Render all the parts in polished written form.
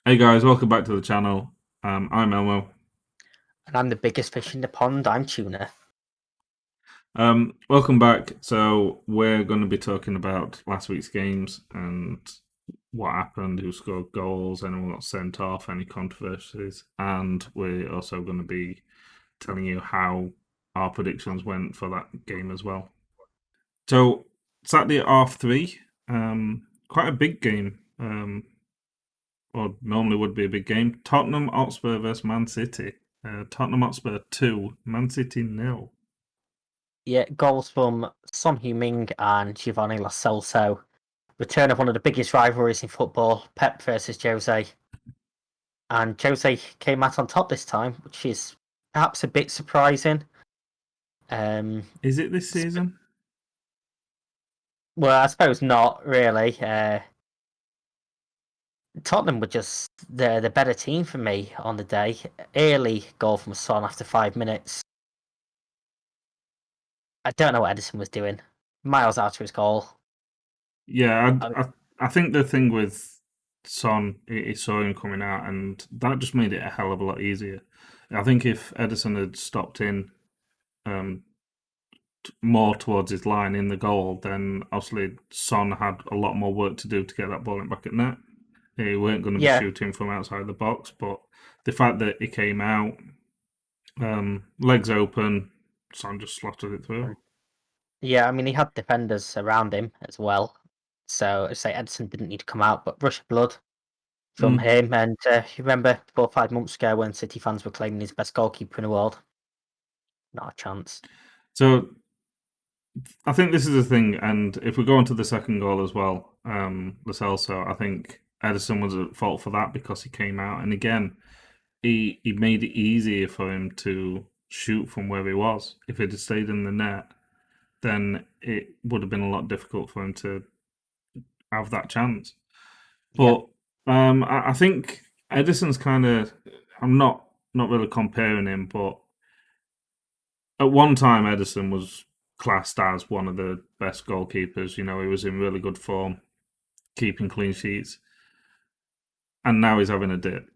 Hey guys, welcome back to the channel. I'm Elmo. And I'm the biggest fish in the pond. I'm Tuna. Welcome back. So we're going to be talking about last week's games and what happened, who scored goals, anyone got sent off, any controversies, and we're also going to be telling you how our predictions went for that game as well. So Saturday at half 3, quite a big game, or normally would be a big game. Tottenham Hotspur versus Man City. Tottenham Hotspur 2, Man City nil. Yeah, goals from Son Heung-min and Giovanni Lo Celso. Return of one of the biggest rivalries in football, Pep versus Jose. And Jose came out on top this time, which is perhaps a bit surprising. Um, Is it this season? well, I suppose not really. Tottenham were just the better team for me on the day. Early goal from Son after 5 minutes. I don't know what Edison was doing. Miles out of his goal. Yeah, I, I think the thing with Son, he saw him coming out, and that just made it a hell of a lot easier. I think if Edison had stopped in um, more towards his line in the goal, then obviously Son had a lot more work to do to get that ball in back at net. He weren't going to be yeah, shooting from outside the box, but the fact that he came out, legs open, Son just slotted it through. Yeah, I mean, he had defenders around him as well. So I'd say Edison didn't need to come out, but rush of blood from Mm. him. And you remember 4 or 5 months ago when City fans were claiming he's the best goalkeeper in the world? Not a chance. So I think this is the thing, and if we go on to the second goal as well, Lo Celso, I think Edison was at fault for that because he came out, and again, he made it easier for him to shoot from where he was. If he'd have stayed in the net, then it would have been a lot difficult for him to have that chance. Yeah, But I think Edison's kind of, I'm not really comparing him, but at one time Edison was classed as one of the best goalkeepers. You know, he was in really good form, keeping clean sheets, and now he's having a dip.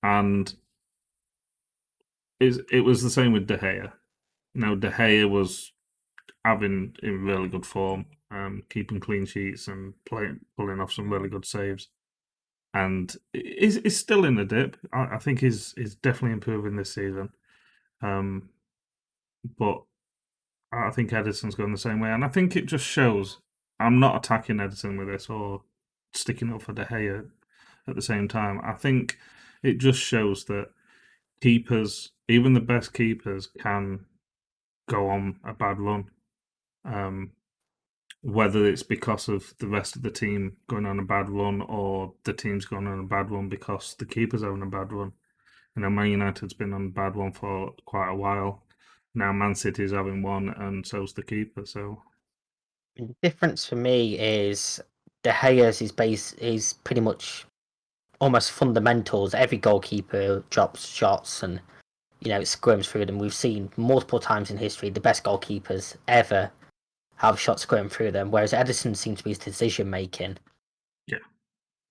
And it was the same with De Gea. Now De Gea was having in really good form, keeping clean sheets and pulling off some really good saves. And is still in the dip. I think he's definitely improving this season. Um, but I think Edison's going the same way, and I think it just shows. I'm not attacking Edison with this or sticking up for De Gea at the same time. I think it just shows that keepers, even the best keepers, can go on a bad run. Um, whether it's because of the rest of the team going on a bad run or the team's going on a bad run because the keeper's having a bad run. You know, Man United's been on a bad one for quite a while. Now Man City's having one, and so's the keeper. So the difference for me is De Gea's is pretty much almost fundamentals. Every goalkeeper drops shots and scrims through them. We've seen multiple times in history the best goalkeepers ever have shots going through them, whereas Edison seems to be his decision making. yeah,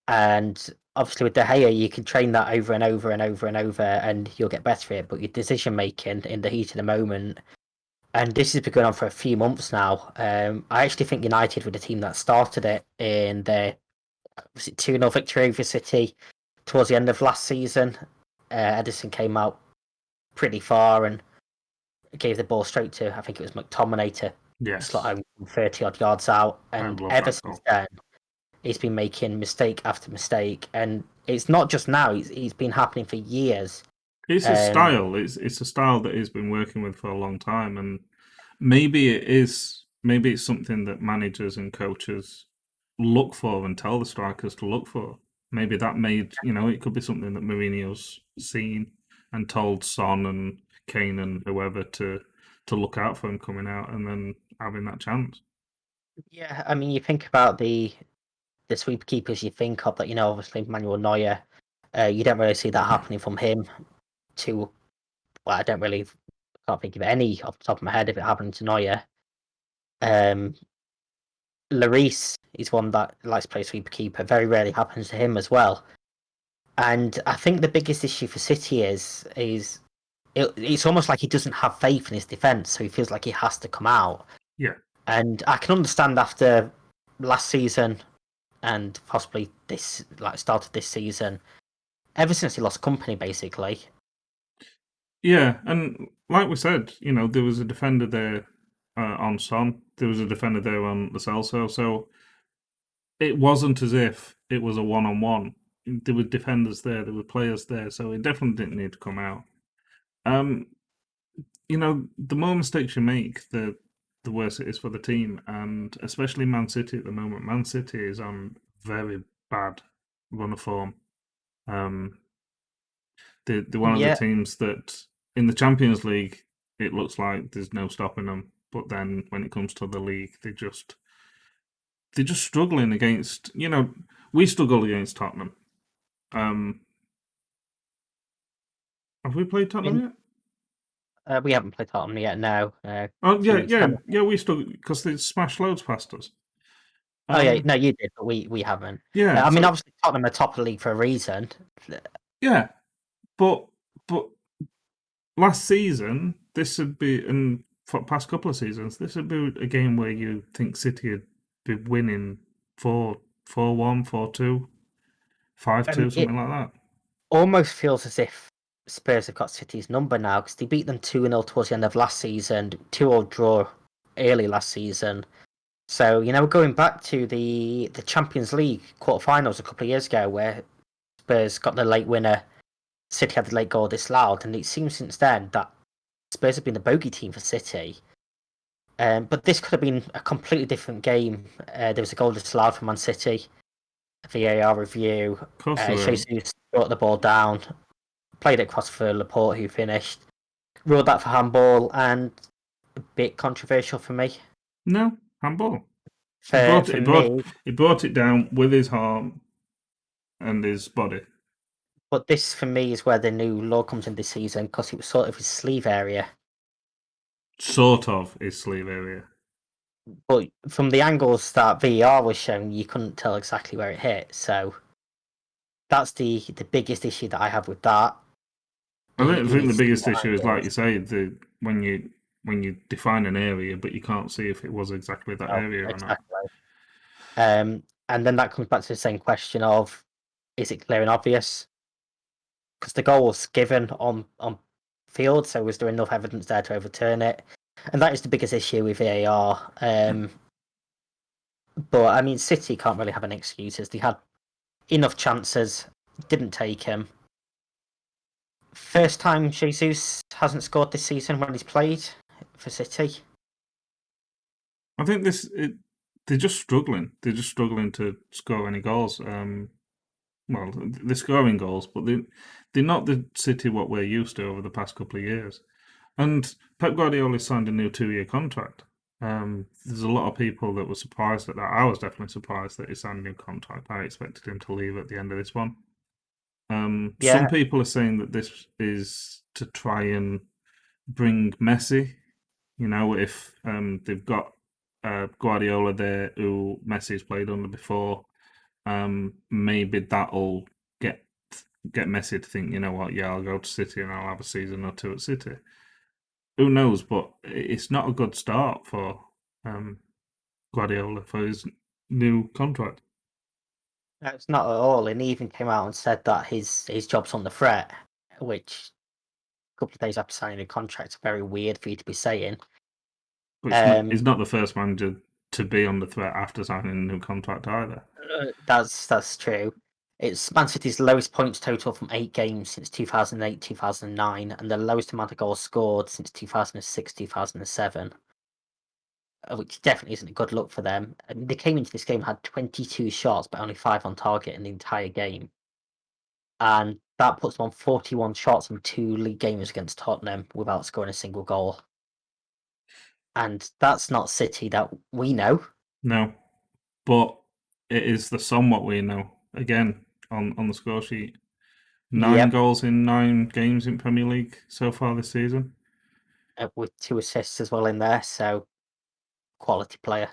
And obviously, with De Gea, you can train that over and over and over and over, and you'll get better at it. But your decision making in the heat of the moment, and this has been going on for a few months now. I actually think United were the team that started it in their was it 2-0 victory over City towards the end of last season. Edison came out pretty far and gave the ball straight to I think it was McTominay to slot yes, home 30 odd yards out, I and love ever that since goal. then he's been making mistake after mistake, and it's not just now. He's been happening for years. It's a Um, style. It's a style that he's been working with for a long time, and maybe it is. Maybe it's something that managers and coaches look for and tell the strikers to look for. Maybe that made it could be something that Mourinho's seen and told Son and Kane and whoever to look out for him coming out and then having that chance. yeah, I mean, you think about the sweeper keepers you think of that, obviously Manuel Neuer. You don't really see that happening from him to. Well, I don't really can't think of any off the top of my head if it happened to Neuer. Um, Lloris is one that likes to play sweeper keeper. Very rarely happens to him as well. And I think the biggest issue for City is it's almost like he doesn't have faith in his defense, so he feels like he has to come out. Yeah, And I can understand after last season and possibly this like start of this season, ever since he lost company, basically. yeah, and like we said, there was a defender there on Son. There was a defender there on the Celso. So it wasn't as if it was a one-on-one. There were defenders there. There were players there. So it definitely didn't need to come out. Um, the more mistakes you make, the worse it is for the team, and especially Man City at the moment. Man City is on very bad run of form. Um, they're one of the Yeah, teams that in the Champions League it looks like there's no stopping them, but then when it comes to the league, they're just struggling against. We struggled against Tottenham. Um, have we played I mean, Tottenham yet? we haven't played Tottenham yet. No, Oh few yeah, weeks yeah, ago. yeah. We struggled because they smashed loads past us. Oh yeah, Um, no, you did, but we haven't. yeah, I mean, so obviously Tottenham are top of the league for a reason. yeah, but last season this would be, and for the past couple of seasons, this would be a game where you think City would be winning 4-1, 4-2, 5-2, And it something like that. almost feels as if Spurs have got City's number now because they beat them 2-0 towards the end of last season, 2-0 draw early last season. So, going back to the Champions League quarterfinals a couple of years ago where Spurs got the late winner, City had the late goal disallowed, and it seems since then that Spurs have been the bogey team for City. But this could have been a completely different game. There was a goal disallowed for Man City, VAR review. Of course, they were. Jesus brought the ball down, played it across for Laporte, who finished. Ruled that for handball, and a bit controversial for me. No handball. He For brought it. for He brought. me, He brought it down with his arm and his body. but this for me is where the new law comes in this season because it was sort of his sleeve area. Sort of his sleeve area. But from the angles that VAR was shown, you couldn't tell exactly where it hit. So that's the biggest issue that I have with that. I think He the seen biggest what issue is like you angles. say when you define an area, but you can't see if it was exactly that Oh, area or not. exactly. And then that comes back to the same question of, is it clear and obvious? Because the goal was given on field, so was there enough evidence there to overturn it? And that is the biggest issue with VAR. But I mean, City can't really have any excuses. They had enough chances, didn't take him. First time Jesus hasn't scored this season when he's played for City. I think they're just struggling. They're just struggling to score any goals. Well, they're scoring goals, but they're not the City what we're used to over the past couple of years. And Pep Guardiola signed a new 2-year contract. There's a lot of people that were surprised at that. I was definitely surprised that he signed a new contract. I expected him to leave at the end of this one. Some Yeah, people are saying that this is to try and bring Messi. If they've got Guardiola there, who Messi's played under before, maybe that'll get get Messi to think, you know what, yeah, I'll go to City and I'll have a season or two at City. Who knows? But it's not a good start for um, Guardiola for his new contract. it's not at all. And he even came out and said that his job's on the threat, which a couple of days after signing a contract is very weird for you to be saying. But he's Um, not the first manager to be under threat after signing a new contract either. that's true. It's Man City's lowest points total from 8 games since 2008, 2009, and the lowest amount of goals scored since 2006, 2007, which definitely isn't a good look for them. I mean, they came into this game had 22 shots, but only 5 on target in the entire game, and that puts them on 41 shots in 2 league games against Tottenham without scoring a single goal. And that's not City that we know. No, but it is the somewhat we know. Again, on the score sheet, 9 Yep, goals in 9 games in Premier League so far this season. with 2 assists as well in there, so quality player.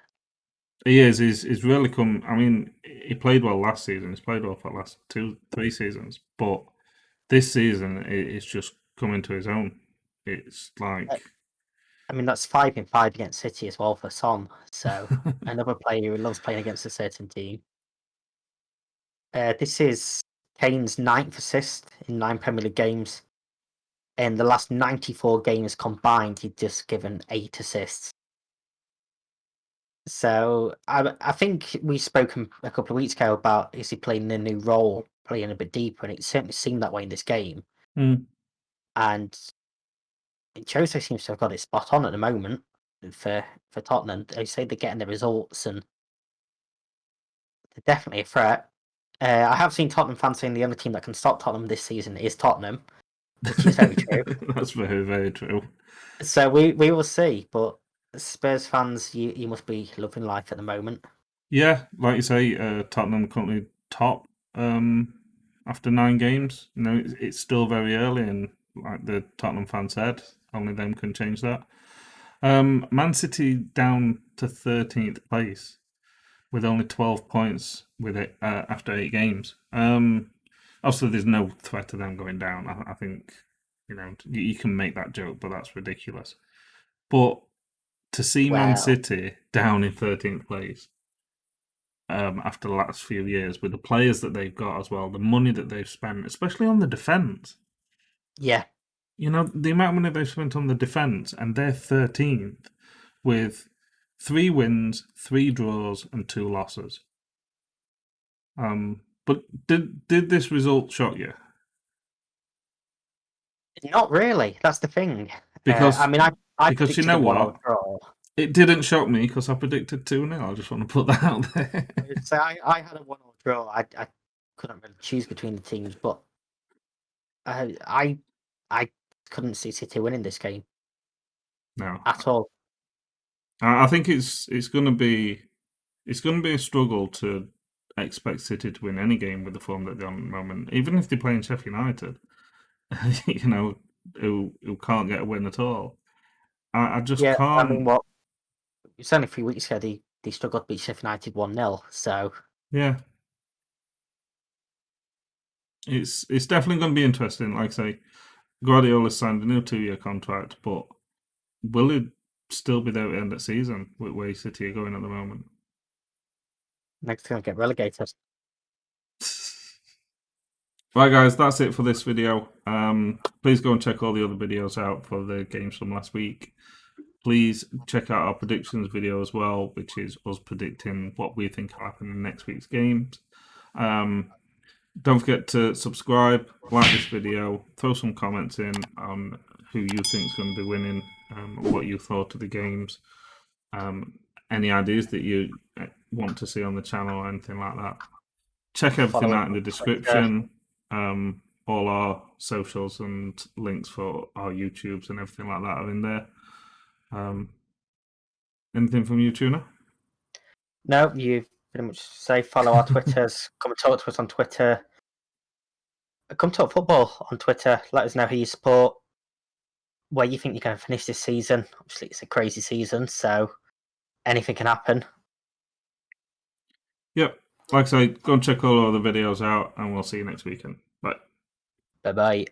He is. He's really come. I mean, he played well last season. He's played well for the last two, 3 seasons. But this season, it's just coming to his own. It's Uh, like I mean, that's 5-5 against City as well for Son. So another player who loves playing against a certain team. This is Kane's ninth assist in 9 Premier League games. In the last 94 games combined, he'd just given 8 assists. So I think we spoke a couple of weeks ago about is he playing a new role, playing a bit deeper, and it certainly seemed that way in this game. mm, And Jose seems to have got it spot on at the moment for Tottenham. They say they're getting the results, and they're definitely a threat. I have seen Tottenham fans saying the only team that can stop Tottenham this season is Tottenham, which is very true. that's very very true. So we will see. But Spurs fans, you must be loving life at the moment. Yeah, like you say, Tottenham currently top after 9 games. It's still very early, and like the Tottenham fan said, only them can change that. Man City down to 13th place with only 12 points with it after 8 games. Obviously, there's no threat of them going down. I think you can make that joke, but that's ridiculous. But to see Man Well, City down in 13th place after the last few years with the players that they've got as well, the money that they've spent, especially on the defence. yeah, The amount of money they've spent on the defence, and they're 13th with 3 wins, 3 draws, and 2 losses. But did this result shock you? not really. That's the thing. I Because mean, I because you predicted a know one-all what? draw. It didn't shock me because I predicted 2-0. I just want to put that out there. So I had a one-all draw. I couldn't really choose between the teams, but I I couldn't see City winning this game No, at all. I think it's going to be a struggle to expect City to win any game with the form that they're on at the moment, even if they play in Sheffield United, you know, who can't get a win at all. I just Yeah, I mean, can't. what it's only 3 weeks ago they struggled to beat Sheffield United 1-0. So Yeah, it's definitely going to be interesting. Like I say, Guardiola signed a new 2-year contract, but will it still be there at the end of the season with where City are going at the moment? next going to get relegated. Right, guys, that's it for this video. Please go and check all the other videos out for the games from last week. Please check out our predictions video as well, which is us predicting what we think will happen in next week's games. Um, don't forget to subscribe, like this video, throw some comments in on who you think is going to be winning, what you thought of the games, um, any ideas that you want to see on the channel or anything like that. Check everything Follow us out in on the Twitter. description. All our socials and links for our YouTubes and everything like that are in there. Um, anything from you, Tuna? No, you pretty much say follow our Twitters. Come and talk to us on Twitter. Come talk football on Twitter. Let us know who you support, where you think you're going to finish this season. Obviously, it's a crazy season, so anything can happen. Yep. Like I say, go and check all our other videos out, and we'll see you next weekend. Bye. Bye bye.